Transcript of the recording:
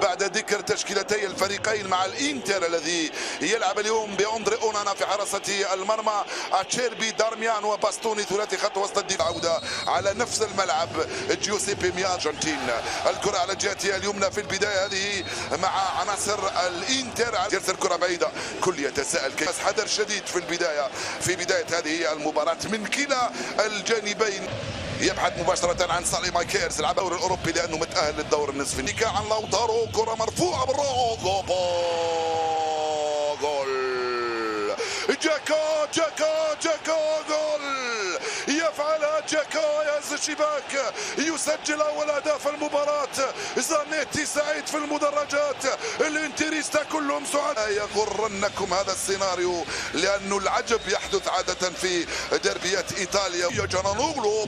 بعد ذكر تشكيلتي الفريقين مع الانتر الذي يلعب اليوم باندري اونانا في حراسة المرمى، اتشيربي دارميان وباستوني ثلاثي خط وسط الدفاع. عودة على نفس الملعب جيوسيبي ميا ارجنتين، الكرة على جهتها اليمنى في البداية هذه مع عناصر الانتر. يرسل الكرة بعيدة، كل يتساءل كيف حذر شديد في بداية هذه المباراة من كلا الجانبين. يبحث مباشرة عن سالي مايكيرز اللاعب الدوري الأوروبي لأنه متأهل للدور النصف النهائي. عن لوتارو، كرة مرفوعة بالراس، جول جاكا جول يفعلها جاكا يهز الشباك، يسجل أول أهداف المباراة. زانيتي سعيد في المدرجات، الانتريستا كلهم سعداء. لا يغرنكم هذا السيناريو لأنه العجب يحدث عادة في دربيات إيطاليا. يا جانانوغلو